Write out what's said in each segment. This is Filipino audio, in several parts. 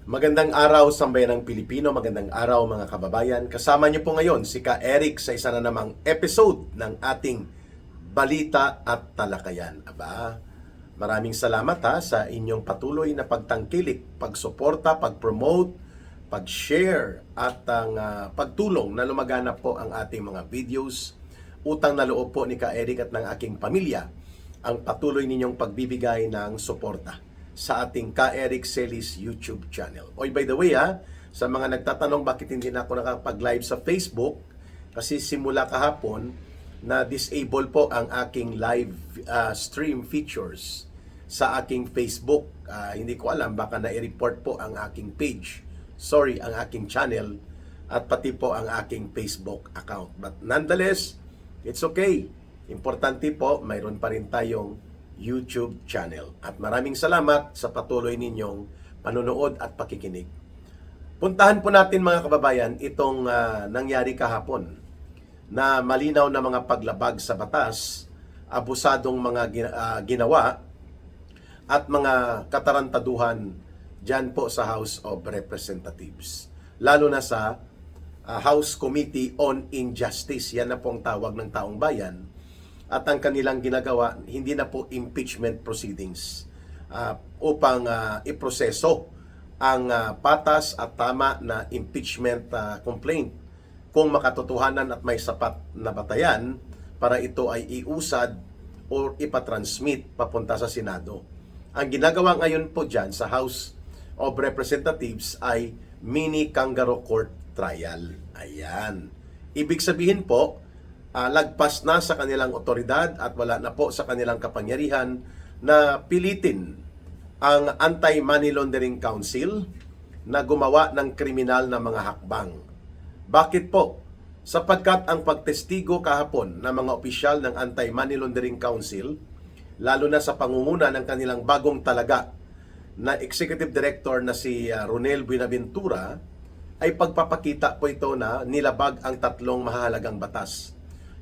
Magandang araw, sambayanang Pilipino. Magandang araw, mga kababayan. Kasama niyo po ngayon si Ka Eric sa isa na namang episode ng ating Balita at Talakayan. Maraming salamat sa inyong patuloy na pagtangkilik, pagsuporta, pag-promote, pag-share at ang pagtulong na lumaganap po ang ating mga videos. Utang na loob po ni Ka Eric at ng aking pamilya ang patuloy ninyong pagbibigay ng suporta sa ating Ka Eric Celis YouTube channel. By the way sa mga nagtatanong bakit hindi na ako nakapag-live sa Facebook, kasi simula kahapon na disable po ang aking live stream features sa aking Facebook. Hindi ko alam, baka na-report po ang aking page. Ang aking channel at pati po ang aking Facebook account. But nonetheless, it's okay. Importante po, mayroon pa rin tayong YouTube channel. At maraming salamat sa patuloy ninyong panonood at pakikinig. Puntahan po natin, mga kababayan, itong nangyari kahapon na malinaw na mga paglabag sa batas, abusadong mga ginawa at mga katarantaduhan dyan po sa House of Representatives. Lalo na sa House Committee on Injustice. Yan na po ang tawag ng taong bayan. At ang kanilang ginagawa, hindi na po impeachment proceedings upang iproseso ang patas at tama na impeachment complaint kung makatotohanan at may sapat na batayan para ito ay iusad o ipatransmit papunta sa Senado. Ang ginagawa ngayon po dyan sa House of Representatives ay mini kangaroo court trial. Ayan. Ibig sabihin po, lagpas na sa kanilang otoridad at wala na po sa kanilang kapangyarihan na pilitin ang Anti-Money Laundering Council na gumawa ng kriminal na mga hakbang. Bakit po? Sapagkat ang pagtestigo kahapon ng mga opisyal ng Anti-Money Laundering Council, lalo na sa pangunguna ng kanilang bagong talaga na Executive Director na si Ronel Buenaventura, ay pagpapakita po ito na nilabag ang tatlong mahalagang batas.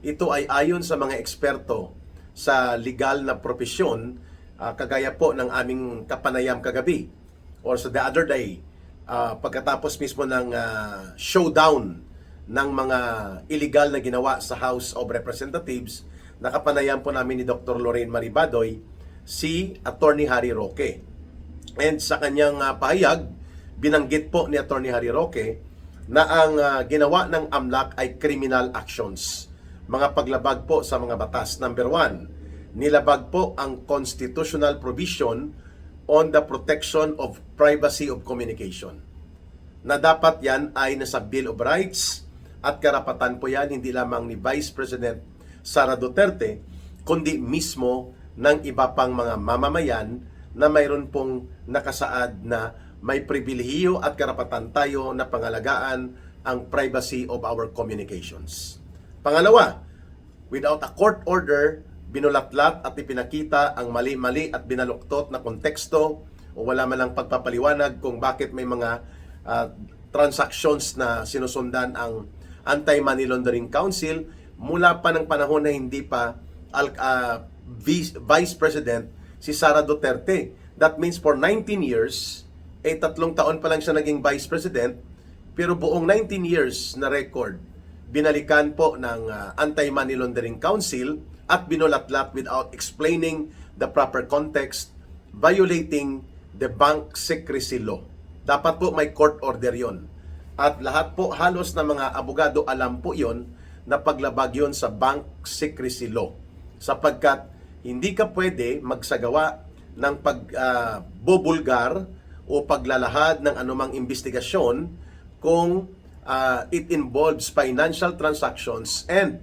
Ito ay ayon sa mga eksperto sa legal na propesyon, kagaya po ng aming kapanayam kagabi or sa the other day, pagkatapos mismo ng showdown ng mga illegal na ginawa sa House of Representatives, nakapanayam po namin ni Dr. Lorraine Maribadoy si Attorney Harry Roque. And sa kanyang pahayag, binanggit po ni Attorney Harry Roque na ang ginawa ng AMLAC ay criminal actions. Mga paglabag po sa mga batas. Number 1, nilabag po ang constitutional provision on the protection of privacy of communication. Na dapat yan ay nasa Bill of Rights at karapatan po yan hindi lamang ni Vice President Sara Duterte, kundi mismo ng iba pang mga mamamayan na mayroon pong nakasaad na may pribilehiyo at karapatan tayo na pangalagaan ang privacy of our communications. Pangalawa, without a court order, binulatlat at ipinakita ang mali-mali at binaluktot na konteksto o wala man lang pagpapaliwanag kung bakit may mga transactions na sinusundan ang Anti-Money Laundering Council mula pa ng panahon na hindi pa Vice President si Sara Duterte. That means for 19 years, 3 taon pa lang siya naging Vice President, pero buong 19 years na record, binalikan po ng Anti-Money Laundering Council at binulatlat without explaining the proper context, violating the bank secrecy law. Dapat po may court order yon. At lahat po halos na mga abogado alam po yon na paglabag yon sa bank secrecy law. Sapagkat hindi ka pwede magsagawa ng pagbubulgar o paglalahad ng anumang investigasyon kung it involves financial transactions and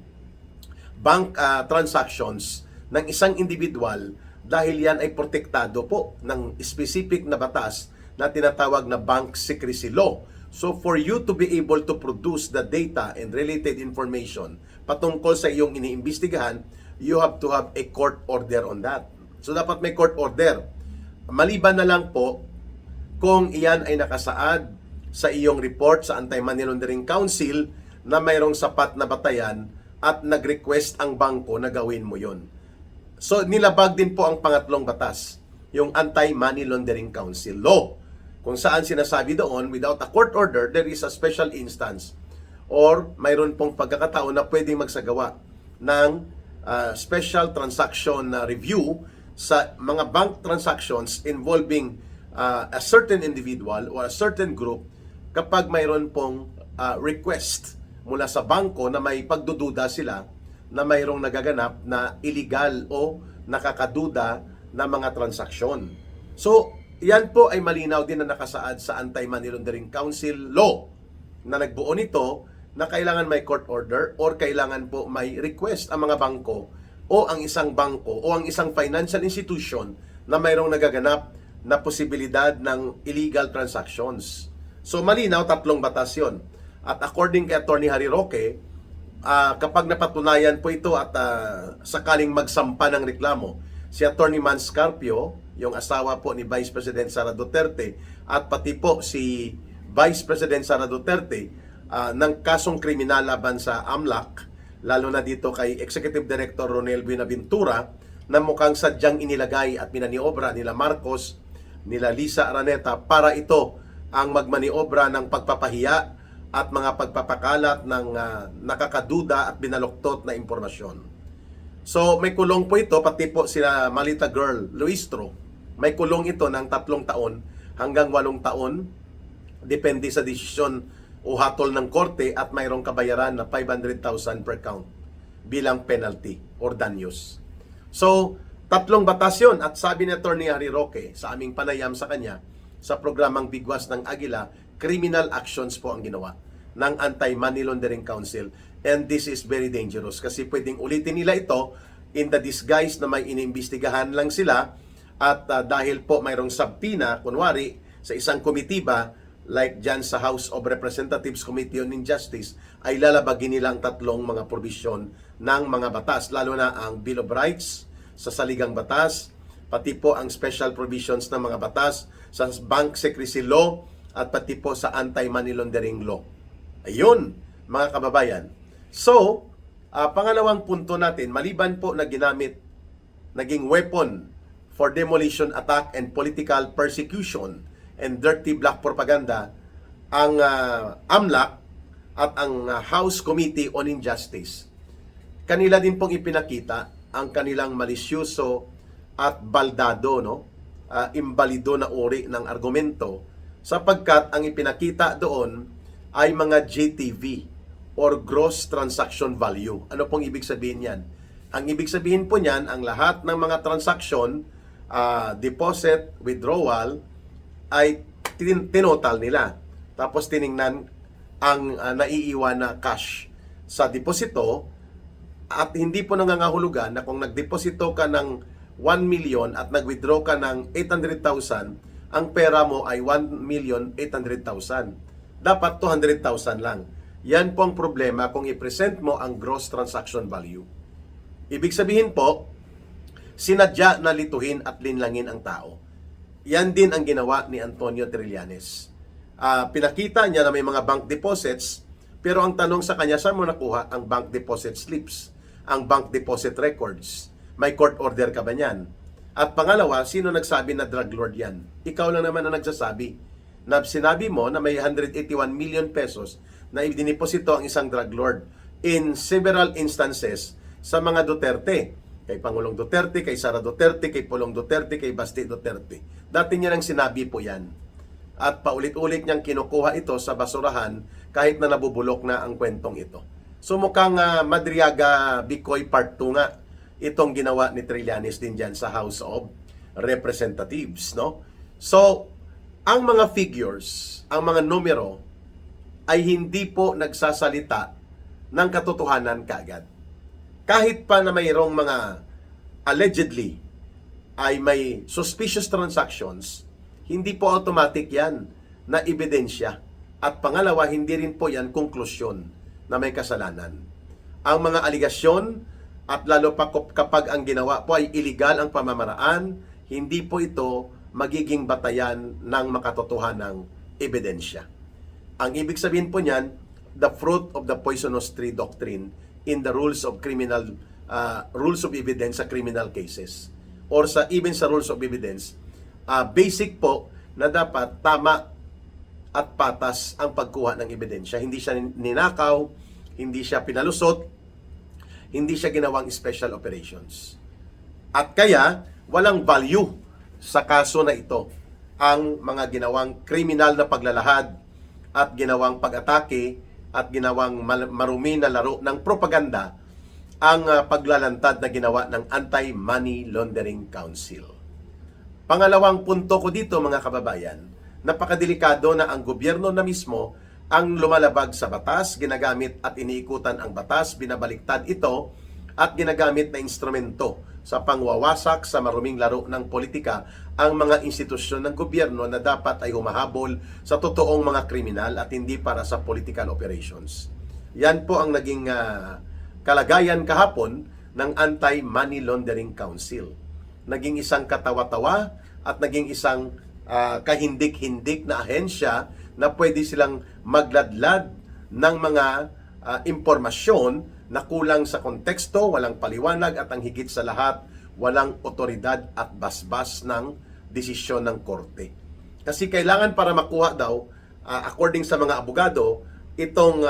bank transactions ng isang individual, dahil yan ay protektado po ng specific na batas na tinatawag na bank secrecy law. So for you to be able to produce the data and related information patungkol sa iyong iniimbestigahan, you have to have a court order on that. So dapat may court order. Maliban na lang po kung iyan ay nakasaad sa iyong report sa Anti-Money Laundering Council na mayroong sapat na batayan at nag-request ang bangko na gawin mo yon. So nilabag din po ang pangatlong batas, yung Anti-Money Laundering Council Law. kung saan sinasabi doon, without a court order, there is a special instance or mayroon pong pagkakataon na pwedeng magsagawa ng special transaction review sa mga bank transactions involving a certain individual or a certain group kapag mayroon pong request mula sa bangko na may pagdududa sila na mayroong nagaganap na illegal o nakakaduda na mga transaksyon. So, yan po ay malinaw din na nakasaad sa Anti-Money Laundering Council law na nagbuo nito na kailangan may court order or kailangan po may request ang mga bangko o ang isang bangko o ang isang financial institution na mayroong nagaganap na posibilidad ng illegal transactions. So, malinaw, 3 batas yun. At according kay Attorney Harry Roque, kapag napatunayan po ito at sakaling magsampa ng reklamo, si Attorney Mans Carpio, yung asawa po ni Vice President Sara Duterte, at pati po si Vice President Sara Duterte, ng kasong kriminal laban sa AMLAC, lalo na dito kay Executive Director Ronel Buenaventura, na mukhang sadyang inilagay at pinaniobra nila Marcos, nila Lisa Araneta para ito ang magmaniobra ng pagpapahiya at mga pagpapakalat ng nakakaduda at binaluktot na impormasyon. So may kulong po ito, pati po sila Malita Girl Luistro, may kulong ito ng 3 taon hanggang 8 taon, depende sa desisyon o hatol ng korte, at mayroong kabayaran na 500,000 per count bilang penalty or danyos. So 3 batas yun, at sabi ni Attorney Harry Roque sa aming panayam sa kanya sa programang Bigwas ng Agila, criminal actions po ang ginawa ng Anti-Money Laundering Council, and this is very dangerous kasi pwedeng ulitin nila ito in the disguise na may inimbestigahan lang sila, at dahil po mayroong subpoena, kunwari sa isang komitiba like dyan sa House of Representatives Committee on Injustice, ay lalabagin nila ang 3 mga probisyon ng mga batas, lalo na ang Bill of Rights sa saligang batas, pati po ang special provisions ng mga batas sa Bank Secrecy Law, at pati po sa Anti-Money Laundering Law. Ayun, mga kababayan. So, pangalawang punto natin, maliban po na naging weapon for demolition, attack, and political persecution and dirty black propaganda ang AMLAC at ang House Committee on Injustice. Kanila din pong ipinakita ang kanilang malisyoso at baldado, imbalido na uri ng argumento, sapagkat ang ipinakita doon ay mga GTV or gross transaction value. Ano pong ibig sabihin yan? Ang ibig sabihin po niyan, ang lahat ng mga transaction, deposit, withdrawal, ay tinotal nila. Tapos tiningnan ang naiiwan na cash sa deposito, at hindi po nangangahulugan na kung nagdeposito ka ng 1 million at nag-withdraw ka ng 800,000, ang pera mo ay 1,800,000. Dapat 200,000 lang. Yan po ang problema kung i-present mo ang gross transaction value. Ibig sabihin po, sinadya na lituhin at linlangin ang tao. Yan din ang ginawa ni Antonio Trillanes. Pinakita niya na may mga bank deposits, pero ang tanong sa kanya, saan mo nakuha ang bank deposit slips, ang bank deposit records? May court order ka ba niyan? At pangalawa, sino nagsabi na drug lord yan? Ikaw lang naman ang nagsasabi. Na sinabi mo na may 181 million pesos na idiniposito ang isang drug lord in several instances sa mga Duterte. Kay Pangulong Duterte, kay Sara Duterte, kay Pulong Duterte, kay Basti Duterte. Dati niya nang sinabi po yan. At paulit-ulit niyang kinukuha ito sa basurahan kahit na nabubulok na ang kwentong ito. So mukhang Madriaga Bicoy Part 2 nga itong ginawa ni Trillanes din dyan sa House of Representatives, no? So, ang mga figures, ang mga numero, ay hindi po nagsasalita ng katotohanan kaagad. Kahit pa na mayroong mga allegedly ay may suspicious transactions, hindi po automatic yan na ebidensya. At pangalawa, hindi rin po yan konklusyon na may kasalanan. Ang mga aligasyon, at lalo pa kapag ang ginawa po ay illegal ang pamamaraan, hindi po ito magiging batayan ng makatotohanang ebidensya. Ang ibig sabihin po niyan, the fruit of the poisonous tree doctrine in the rules of evidence sa criminal cases, or even sa rules of evidence, basic po na dapat tama at patas ang pagkuha ng ebidensya. Hindi siya ninakaw, hindi siya pinalusot, hindi siya ginawang special operations. At kaya, walang value sa kaso na ito ang mga ginawang kriminal na paglalahad at ginawang pag-atake at ginawang marumi na laro ng propaganda ang paglalantad na ginawa ng Anti-Money Laundering Council. Pangalawang punto ko dito, mga kababayan, napakadelikado na ang gobyerno na mismo ang lumalabag sa batas, ginagamit at iniikutan ang batas, binabaliktad ito at ginagamit na instrumento sa pangwawasak sa maruming laro ng politika ang mga institusyon ng gobyerno na dapat ay humahabol sa totoong mga kriminal at hindi para sa political operations. Yan po ang naging kalagayan kahapon ng Anti-Money Laundering Council. Naging isang katawa-tawa at naging isang kahindik-hindik na ahensya na pwede silang magladlad ng mga impormasyon na kulang sa konteksto, walang paliwanag at ang higit sa lahat, walang otoridad at basbas ng desisyon ng korte. Kasi kailangan para makuha daw, according sa mga abogado, itong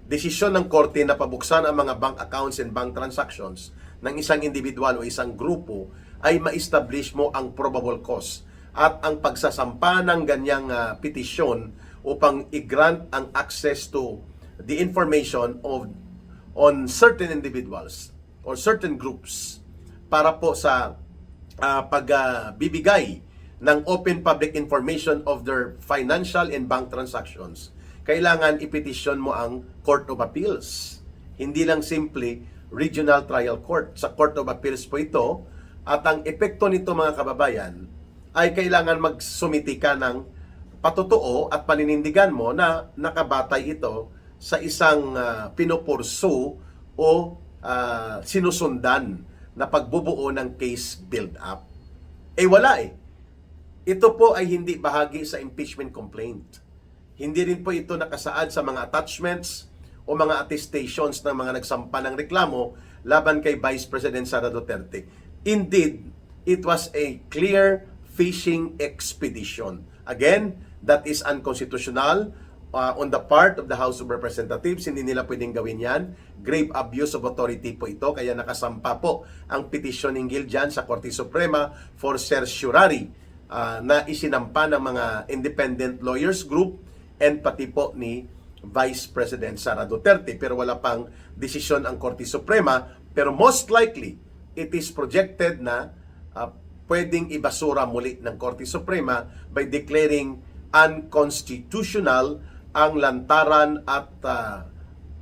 desisyon ng korte na pabuksan ang mga bank accounts and bank transactions ng isang individual o isang grupo ay ma-establish mo ang probable cause at ang pagsasampa ng ganyang petisyon upang i-grant ang access to the information on certain individuals or certain groups para po sa pagbibigay ng open public information of their financial and bank transactions, kailangan ipetisyon mo ang Court of Appeals. Hindi lang simply Regional Trial Court. Sa Court of Appeals po ito, at ang epekto nito, mga kababayan, ay kailangan magsumiti ka ng patotoo at paninindigan mo na nakabatay ito sa isang pinupursu o sinusundan na pagbubuo ng case build-up. Wala eh. Ito po ay hindi bahagi sa impeachment complaint. Hindi rin po ito nakasaad sa mga attachments o mga attestations ng mga nagsampa ng reklamo laban kay Vice President Sara Duterte. Indeed, it was a clear fishing expedition. Again, that is unconstitutional on the part of the House of Representatives. Hindi nila pwedeng gawin yan. Grave abuse of authority po ito. Kaya nakasampa po ang petisyon hinggil dyan sa Korte Suprema for certiorari na isinampa ng mga independent lawyers group and pati po ni Vice President Sara Duterte. Pero wala pang desisyon ang Korte Suprema. Pero most likely, it is projected na pwedeng ibasura muli ng Korte Suprema by declaring unconstitutional ang lantaran at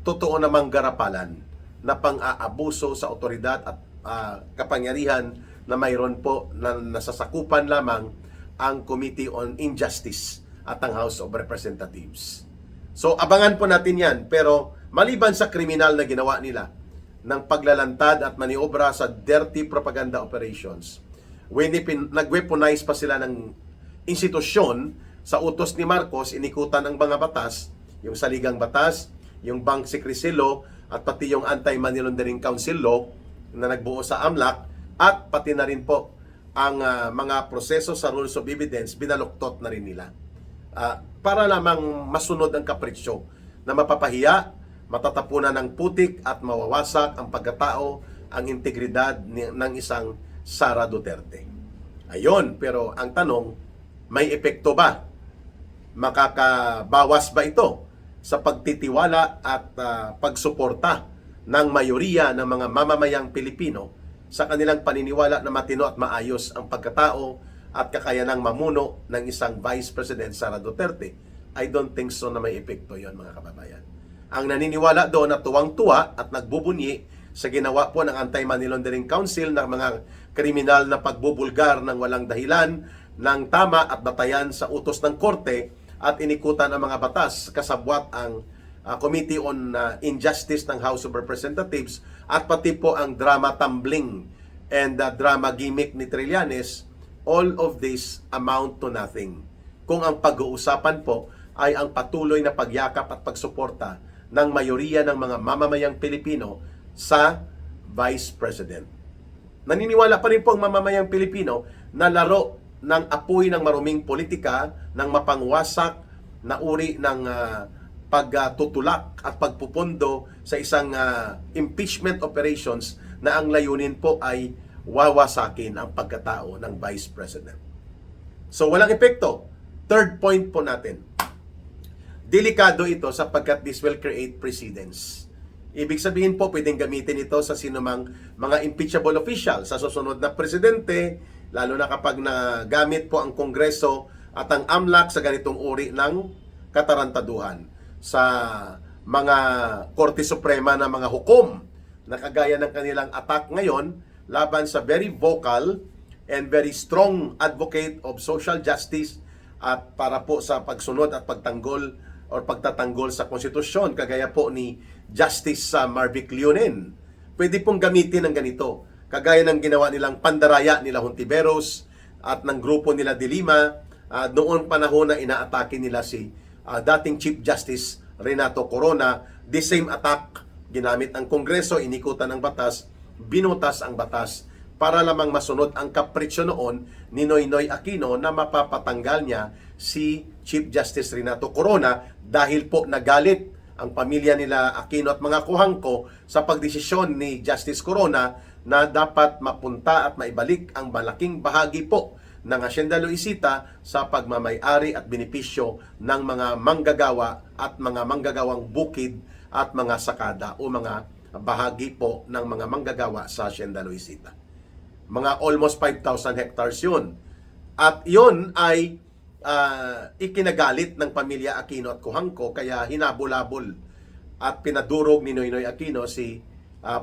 totoo namang garapalan na pang-aabuso sa otoridad at kapangyarihan na mayroon po na nasasakupan lamang ang Committee on Injustice at ang House of Representatives. So abangan po natin yan, pero maliban sa kriminal na ginawa nila ng paglalantad at maniobra sa dirty propaganda operations, nag-weaponize pa sila ng institusyon sa utos ni Marcos, inikutan ng mga batas, yung Saligang Batas, yung Bank Secrecy Law, at pati yung Anti-Money Laundering Council Law na nagbuo sa AMLAC, at pati na rin po ang mga proseso sa Rules of Evidence, binaluktot na rin nila. Para lamang masunod ang kapritsyo na mapapahiya, matatapunan ng putik at mawawasak ang pagkatao, ang integridad ng isang Sara Duterte. Ayon, pero ang tanong, may epekto ba? Makakabawas ba ito sa pagtitiwala at pagsuporta ng mayoriya ng mga mamamayang Pilipino sa kanilang paniniwala na matino at maayos ang pagkatao at kakayanang mamuno ng isang Vice President Sara Duterte? I don't think so na may epekto yon, mga kababayan. Ang naniniwala doon na tuwang-tuwa at nagbubunyi sa ginawa po ng Anti-Money Laundering Council ng mga kriminal na pagbubulgar ng walang dahilan, ng tama at batayan sa utos ng korte at inikutan ang mga batas, kasabwat ang Committee on Injustice ng House of Representatives at pati po ang drama tumbling and drama gimmick ni Trillanes. All of this amount to nothing kung ang pag-uusapan po ay ang patuloy na pagyakap at pagsuporta ng mayoriya ng mga mamamayang Pilipino sa Vice President. Naniniwala pa rin po ang mamamayang Pilipino na laro ng apoy ng maruming politika, ng mapangwasak na uri ng pagtutulak at pagpupondo sa isang impeachment operations na ang layunin po ay wawasakin ang pagkatao ng Vice President. So walang epekto. Third point po natin. Delikado ito sapagkat this will create precedents. Ibig sabihin po, pwedeng gamitin ito sa sinumang mga impeachable official sa susunod na presidente, lalo na kapag nagamit po ang Kongreso at ang AMLAC sa ganitong uri ng katarantaduhan sa mga Korte Suprema na mga hukom na kagaya ng kanilang attack ngayon laban sa very vocal and very strong advocate of social justice at para po sa pagsunod at pagtanggol o pagtatanggol sa konstitusyon kagaya po ni Justice Marvic Leonen. Pwede pong gamitin ng ganito kagaya ng ginawa nilang pandaraya nila Hontiveros at ng grupo nila De Lima noon panahon na inaatake nila si dating Chief Justice Renato Corona. The same attack, ginamit ang Kongreso, inikutan ang batas, binutas ang batas para lamang masunod ang kapritsyo noon ni Noynoy Aquino na mapapatanggal niya si Chief Justice Renato Corona dahil po nagalit ang pamilya nila Aquino at mga kuhangko sa pagdesisyon ni Justice Corona na dapat mapunta at maibalik ang malaking bahagi po ng Hacienda Luisita sa pagmamay-ari at benepisyo ng mga manggagawa at mga manggagawang bukid at mga sakada o mga bahagi po ng mga manggagawa sa Hacienda Luisita. Mga almost 5,000 hectares yun. At yun ay ikinagalit ng pamilya Aquino at Kuhangko kaya hinabol-habol at pinadurog ni Noynoy Aquino si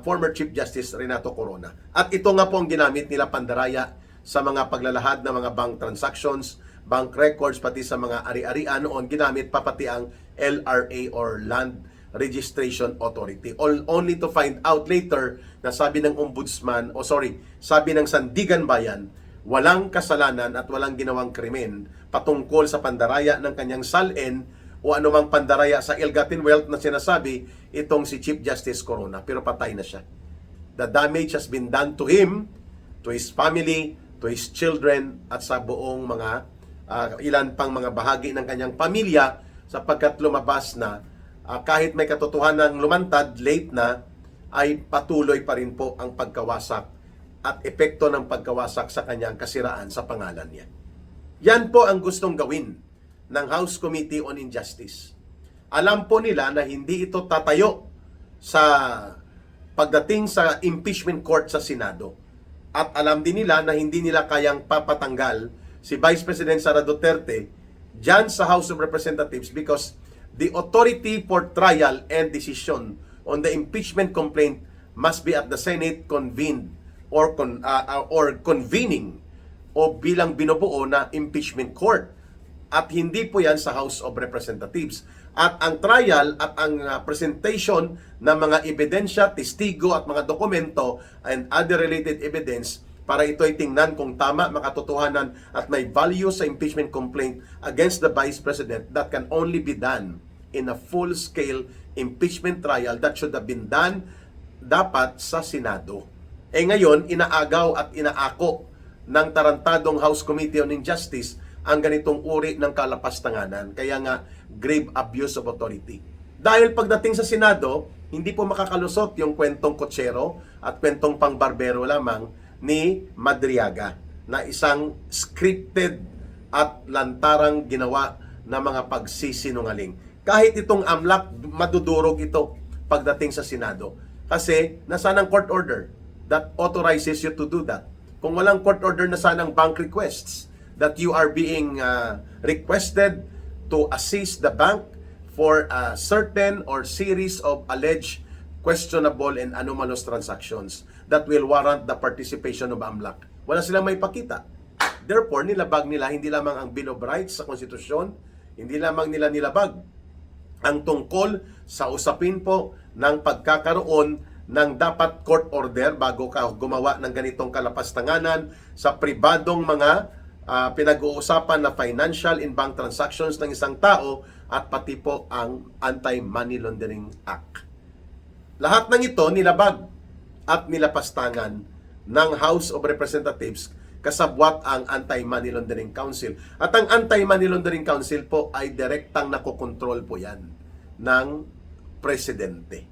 former Chief Justice Renato Corona. At ito nga po ang ginamit nila pandaraya sa mga paglalahad ng mga bank transactions, bank records, pati sa mga ari-arian noon, ginamit pa pati ang LRA or Land Registration Authority. Only to find out later na sabi ng ombudsman, sabi ng Sandigan Bayan, walang kasalanan at walang ginawang krimen patungkol sa pandaraya ng kanyang salin o anumang pandaraya sa ill-gotten wealth na sinasabi itong si Chief Justice Corona. Pero patay na siya. The damage has been done to him, to his family, to his children, at sa buong mga ilan pang mga bahagi ng kanyang pamilya sapagkat lumabas na kahit may katotohanan ng lumantad, late na, ay patuloy pa rin po ang pagkawasak at epekto ng pagkawasak sa kanyang kasiraan sa pangalan niya. Yan po ang gustong gawin ng House Committee on Injustice. Alam po nila na hindi ito tatayo sa pagdating sa impeachment court sa Senado. At alam din nila na hindi nila kayang papatanggal si Vice President Sara Duterte dyan sa House of Representatives because the authority for trial and decision on the impeachment complaint must be at the Senate convened or convening o bilang binubuo na impeachment court. At hindi po yan sa House of Representatives. At ang trial at ang presentation ng mga ebidensya, testigo at mga dokumento and other related evidence para ito ay tingnan kung tama, makatotohanan at may value sa impeachment complaint against the Vice President, that can only be done in a full-scale impeachment trial that should have been done dapat sa Senado. Ngayon, inaagaw at inaako ng tarantadong House Committee on Injustice ang ganitong uri ng kalapastanganan. Kaya nga, grave abuse of authority. Dahil pagdating sa Senado, hindi po makakalusot yung kwentong kotsero at kwentong pangbarbero lamang ni Madriaga na isang scripted at lantarang ginawa na mga pagsisinungaling. Kahit itong AMLAC, madudurog ito pagdating sa Senado. Kasi nasaan ang court order that authorizes you to do that? Kung walang court order, nasaan ang bank requests that you are being requested to assist the bank for a certain or series of alleged questionable and anomalous transactions that will warrant the participation of AMLAC. Wala silang may pakita. Therefore, nilabag nila hindi lamang ang Bill of Rights sa konstitusyon, hindi lamang nila nilabag ang tungkol sa usapin po ng pagkakaroon ng dapat court order bago ka gumawa ng ganitong kalapastanganan sa pribadong mga pinag-uusapan na financial and bank transactions ng isang tao at pati po ang Anti-Money Laundering Act. Lahat ng ito nilabag at nilapastangan ng House of Representatives kasabwat ang Anti-Money Laundering Council. At ang Anti-Money Laundering Council po ay direktang nakokontrol po yan ng presidente.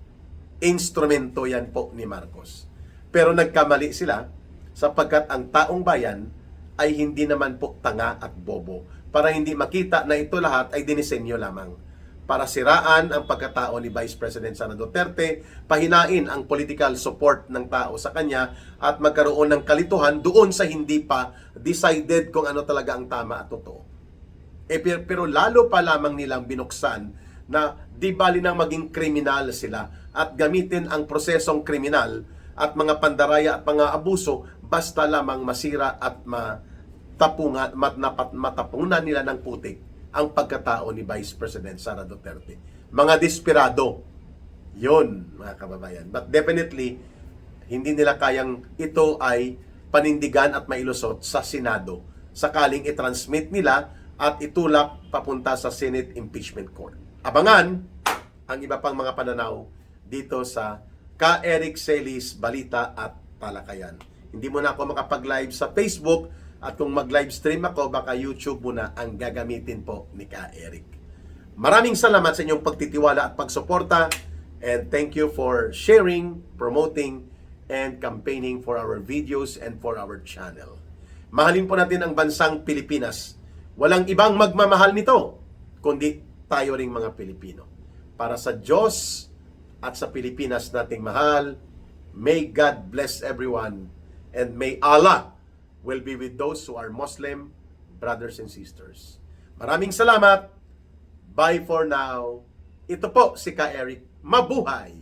Instrumento yan po ni Marcos. Pero nagkamali sila sapagkat ang taong bayan ay hindi naman po tanga at bobo. Para hindi makita na ito lahat ay dinisenyo lamang para siraan ang pagkatao ni Vice President Sara Duterte, pahinain ang political support ng tao sa kanya at magkaroon ng kalituhan doon sa hindi pa decided kung ano talaga ang tama at totoo. Pero lalo pa lamang nilang binuksan na di bali nang maging kriminal sila at gamitin ang prosesong kriminal at mga pandaraya at mga abuso basta lamang masira at matapunan nila ng putik ang pagkatao ni Vice President Sara Duterte. Mga desperado. Yun, mga kababayan. But definitely, hindi nila kayang ito ay panindigan at mailusot sa Senado. Sakaling i-transmit nila at itulak papunta sa Senate Impeachment Court. Abangan ang iba pang mga pananaw dito sa Ka Eric Celis Balita at Talakayan. Hindi mo na ako makapag-live sa Facebook. At kung mag-live stream ako, baka YouTube muna ang gagamitin po ni Ka Eric. Maraming salamat sa inyong pagtitiwala at pagsuporta. And thank you for sharing, promoting, and campaigning for our videos and for our channel. Mahalin po natin ang bansang Pilipinas. Walang ibang magmamahal nito, kundi tayo ring mga Pilipino. Para sa Diyos at sa Pilipinas nating mahal, may God bless everyone, and may Allah will be with those who are Muslim brothers and sisters. Maraming salamat. Bye for now. Ito po si Ka Eric. Mabuhay!